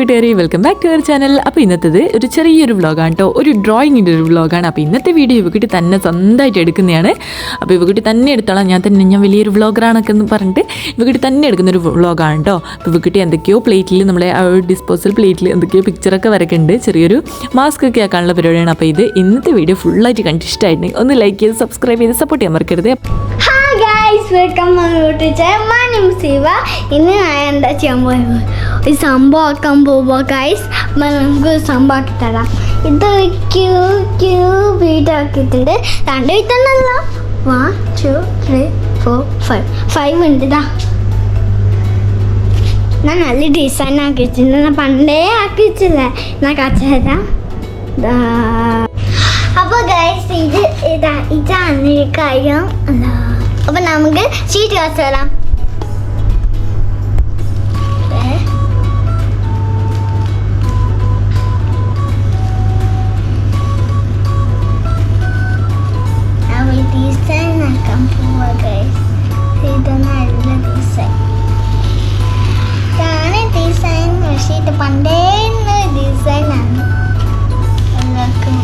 കൂട്ടുകാരെ, welcome back to our channel. അപ്പോൾ ഇന്നത്തേത് ഒരു ചെറിയൊരു വ്ളോഗാണ് കേട്ടോ, ഒരു ഡ്രോയിങ്ങിൻ്റെ ഒരു വ്ളോഗാണ്. അപ്പോൾ ഇന്നത്തെ വീഡിയോ ഇവക്കുട്ടി തന്നെ സ്വന്തമായിട്ട് എടുക്കുന്നതാണ്. അപ്പോൾ ഇവക്കുട്ടി തന്നെ എടുത്തോളാം, ഞാൻ വലിയൊരു വ്ളോഗറാണൊക്കെ എന്ന് പറഞ്ഞിട്ട് ഇവക്കുട്ടി തന്നെ എടുക്കുന്നൊരു വ്ളോഗാണ് കേട്ടോ. അപ്പോൾ ഇവക്കുട്ടി എന്തൊക്കെയോ പ്ലേറ്റിൽ, നമ്മളെ ആ ഒരു ഡിസ്പോസൽ പ്ലേറ്റിൽ എന്തൊക്കെയോ പിക്ചറൊക്കെ വരയ്ക്കുന്നുണ്ട്. ചെറിയൊരു മാസ്ക് ഒക്കെ ആക്കാനുള്ള പരിപാടിയാണ്. അപ്പോൾ ഇത് ഇന്നത്തെ വീഡിയോ ഫുള്ളായിട്ട് കണ്ട് ഇഷ്ടമായിട്ടുണ്ടെങ്കിൽ ഒന്ന് ലൈക്ക് ചെയ്ത് സബ്സ്ക്രൈബ് ചെയ്ത് സപ്പോർട്ട് ചെയ്യാൻ മറക്കരുത്. വെൽക്കം ശിവ. ഇന്ന് ഞാൻ എന്താ ചെയ്യാൻ പോകുന്നത്, ഒരു സംഭവം ആക്കാൻ പോവുക ഗൈസ്. നമുക്ക് സംഭവം ആക്കി തരാം. ഇത് വീഡിയോ ആക്കിയിട്ടുണ്ട്. രണ്ട് വീട്ടുണ്ടല്ല, 1 2 3 4 5 ഉണ്ട്. ഇതാ ഞാൻ നല്ല ഡിസൈൻ ആക്കിയിട്ടുണ്ട്. ഞാൻ പണ്ടേ ആക്കിയിട്ടില്ലേ, ഞാൻ കാണിച്ചുതരാം. അപ്പോൾ ഗൈസ് ഇതാണ് കാര്യം. അപ്പോൾ നമുക്ക് ഷീറ്റ് കാണിച്ചു തരാം. ഡിസൈൻ ആക്കാൻ പോവാ ഗൈസ്. ഇത് നല്ല ഡിസൈൻ ഡിസൈൻ ഷീറ്റ് പണ്ടേ ഡിസൈനാണ്. എല്ലാവർക്കും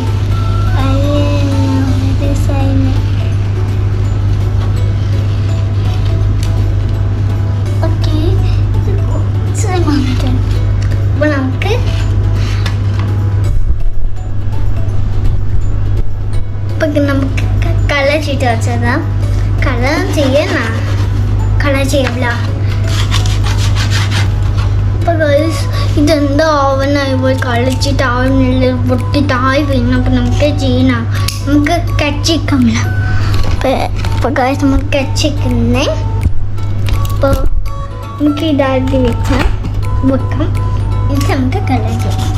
ഡിസൈൻ. ഓക്കെ, അപ്പോൾ നമുക്ക് കളർ ഷീറ്റ് വെച്ചതാ. കളർ ചെയ്യാമല്ലോ. അപ്പോൾ ഇതെന്താ ആവനായി പോയി കളിച്ചിട്ട് ആവുന്നില്ല, പൊട്ടിട്ടായി വീണു. അപ്പോൾ നമുക്ക് ചെയ്യണം, നമുക്ക് കച്ചിക്കമില്ല. അപ്പോൾ ഗൈസ് നമുക്ക് കച്ചിക്കുന്നേ. അപ്പോൾ നമുക്ക് ഇതാക്കി വെക്കാം. എന്നിട്ട് നമുക്ക് കളർ ചെയ്യാം.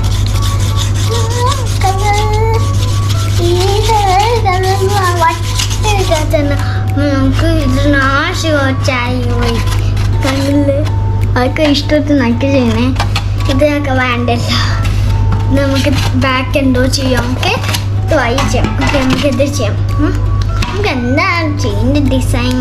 നമുക്ക് ഇത് നാശമായി പോയി കണ്ണില്. അതൊക്കെ ഇഷ്ടത്തിനൊക്കെ ചെയ്യണേ. ഇത് ഞങ്ങൾക്ക് വേണ്ടല്ല. നമുക്ക് ബാക്ക് എന്തോ ചെയ്യാം. ഓക്കെ, ട്രൈ ചെയ്യാം. ഓക്കെ, നമുക്ക് ഇത് ചെയ്യാം. നമുക്ക് എന്താണ് ചെയ്യുന്ന ഡിസൈൻ?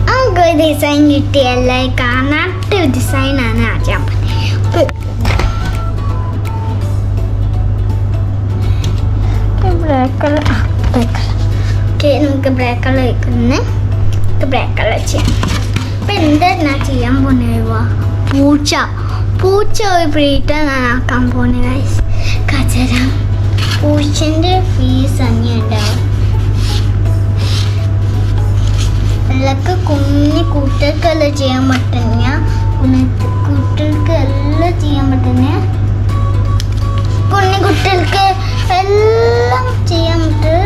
നമുക്ക് ഡിസൈൻ കിട്ടിയല്ലേ, കാണാത്ത ഡിസൈനാണ് ആദ്യം. Black colour. ഓക്കെ, നമുക്ക് ബ്ലാക്ക് കളർ വയ്ക്കുന്നത്. ബ്ലാക്ക് കളർ ചെയ്യാം. അപ്പം എന്താ ചെയ്യാൻ പോകുന്ന പൂച്ച ഒരു ബ്രീറ്റാണ് ആക്കാൻ പോകുന്നത് ഗൈസ്. കച്ചരം പൂച്ചൻ്റെ ഫീസ് തന്നെ ഉണ്ടാവും. എല്ലാവർക്കും കുട്ടികൾക്കെല്ലാം ചെയ്യാൻ പറ്റുന്ന, കുട്ടികൾക്ക് എല്ലാം ചെയ്യാൻ പറ്റുന്ന, കുട്ടികൾക്ക് എല്ലാം ചെയ്യാൻ പറ്റും.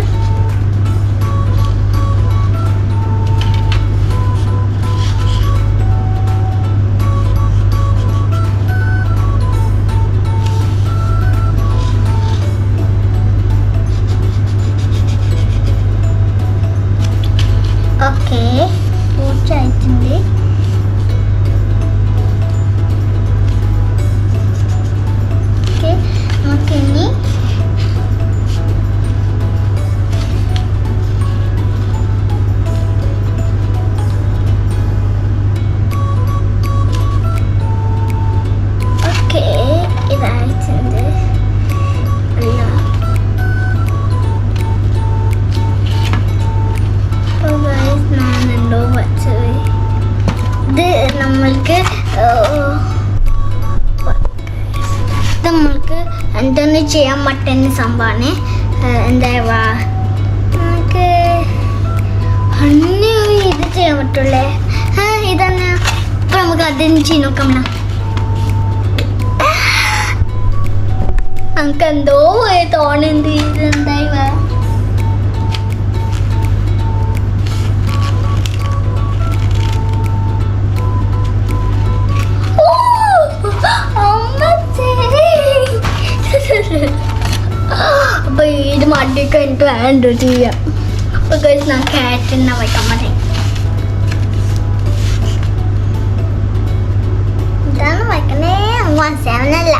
ഓക്കെ, പൂച്ച ആയിട്ടുണ്ട്. ഓക്കെ, നമുക്കിനി ഇതായിട്ടുണ്ട്. ഞാനെന്തോ വച്ചത്. ഇത് നമ്മൾക്ക് എന്തൊന്നും ചെയ്യാൻ പറ്റുന്ന സംഭവമാണ്. എന്താ നമുക്ക് ഇത് ചെയ്യാൻ പറ്റുള്ളേ. ഇതന്നെ. അപ്പൊ നമുക്ക് അതിന് ചെയ്ത് നോക്കാം. നമുക്ക് എന്തോ തോന്നുന്നുണ്ട്. ഇതെന്തായി അപ്പൊ ഇത് മടിയൊക്കെ എനിക്ക് വേണ്ട ചെയ്യാം. അപ്പൊ ഞാൻ കാറ്റിനെ വയ്ക്കാൻ മതി. ഇതാണ് വയ്ക്കണേ, മനസ്സിലാവുന്നല്ല.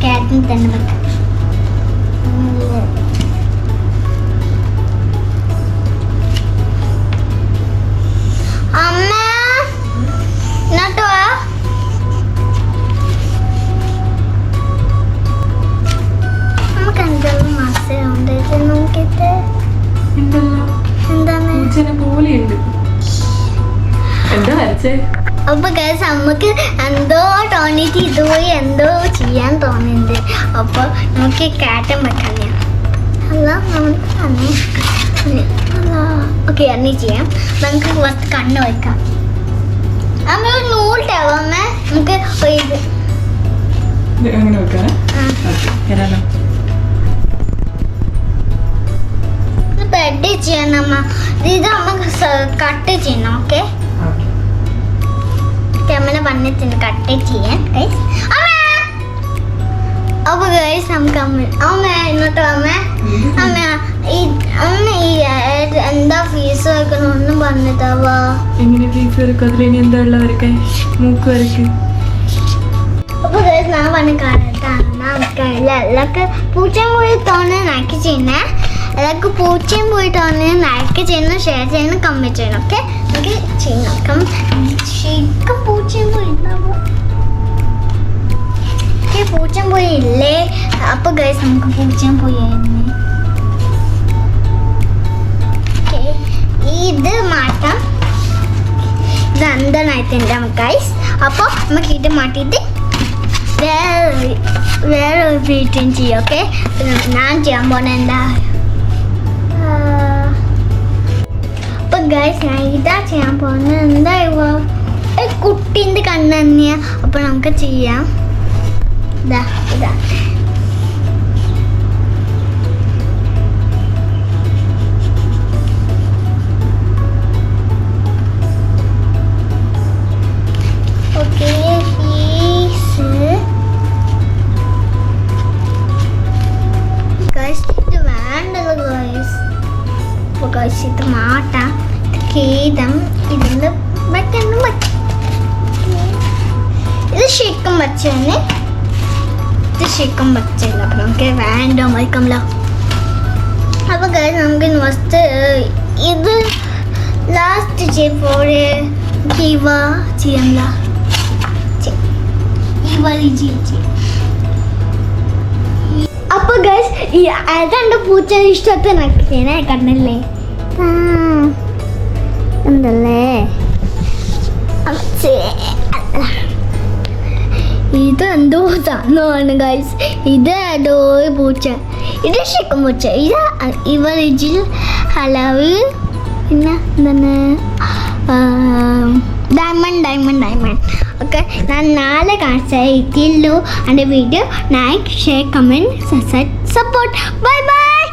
കാറ്റിന് തന്നെ വെക്കാം. എന്തല്ലോ എന്താണ് പൂച്ചനെ പോലെയുണ്ട്. എന്താ വരച്ചേ? അപ്പൊ ഗൈസ് നമുക്ക് എന്തോ തോന്നിട്ട് ഇതുപോയി എന്തോ ചെയ്യാൻ തോന്നുന്നുണ്ട്. അപ്പൊ നമുക്ക് കാറ്റം വെക്കാൻ അല്ല നമുക്ക് തന്നെ ഓക്കെ അന്നീ ചെയ്യാം. നമുക്ക് ഫസ്റ്റ് കണ്ണ് വയ്ക്കാം. നമ്മൾ നൂലിട്ടാവാമ നമുക്ക് ഇത് അങ്ങനെ വെക്കാനേ. ബെഡ് ചെയ്യണം അമ്മ. ഇത് നമുക്ക് കട്ട് ചെയ്യണം. ഓക്കെ അമ്മനെ വന്നിട്ടുണ്ട് കട്ട് ചെയ്യാൻ ഗൈസ്. അപ്പൊ ഗൈസ് നമുക്ക് അമ്മ ഇന്നത്തെ അമ്മ എന്താ ഫീസ് വെക്കണം ഒന്നും പറഞ്ഞിട്ടാവാ. എങ്ങനെ ഫീസ് വരക്കും? അതിലിനി എന്താ ഉള്ളവരൊക്കെ മൂക്ക് വരക്ക്. അപ്പൊ ഗൈസ് ഞാൻ പറഞ്ഞ കാണാൻ എല്ലാവർക്കും പൂച്ചയും പോയി തോന്നുന്നു നക്കി ചെയ്യുന്നേ. എല്ലാവർക്കും പൂച്ചയും പോയി തോന്നുന്നു ലൈക്ക് ചെയ്യണം, ഷെയർ ചെയ്യണം, കമന്റ് ചെയ്യണം. ഓക്കെ നമുക്ക് ചെയ്യണം. ശരിക്കും പൂച്ചയും പോയി ഉണ്ടാവും. പൂച്ചയും പോയി ഇല്ലേ? അപ്പൊ ഗൈസ് നമുക്ക് പൂച്ചയും പോയി ഇത് മാറ്റാം. ഇത് അന്തനായിട്ടുണ്ട് നമുക്ക് ഗൈസ്. അപ്പൊ നമുക്ക് ഇത് മാറ്റിയിട്ട് വേറെ ഒരു വീട്ടിൽ ചെയ്യാം. ഓക്കെ ഞാൻ ചെയ്യാൻ പോണ എന്താ അപ്പൊ ഗൈസ് ഞാൻ ഇതാ ചെയ്യാൻ പോകുന്നത്. എന്താ കുട്ടീൻ്റെ കണ്ണ് തന്നെയാ. അപ്പൊ നമുക്ക് ചെയ്യാം. ഇതാ ഇതാ ഓക്കെ ഇത് വേണ്ടല്ലോ ഗൈസ്. അപ്പോൾ ഗൈസ് ഇത് മാറ്റാം. ഇത് കേതം ഇതിന് വെക്കണം. ഇത് ശരിക്കും വെച്ചതന്നെ. ഇത് ശരിക്കും വെച്ചില്ല. അപ്പം നമുക്ക് വേണ്ട വയ്ക്കാമല്ലോ. അപ്പോൾ ഗൈസ് നമുക്ക് ഫസ്റ്റ് ഇത് ലാസ്റ്റ് ചെയ്യപ്പോഴേ ചെയ്യാമല്ല. അപ്പൊ ഗൈസ് ഈ രണ്ട് പൂച്ച ഇഷ്ടത്തെ നക്കിനെ കണ്ണല്ലേ എന്തല്ലേ ഇതെന്തോ സാധനമാണ് ഗൈസ്. ഇത് ഏതോ പൂച്ച. ഇത് ശരിക്കും പൂച്ച. ഇത് ഇവരിജിൽ ഹലവ് പിന്നെ എന്താണ് ഡയമണ്ട്. ഓക്കെ ഞാൻ നാളെ കാണിച്ചു എൻ്റെ video like share comment support. Bye bye.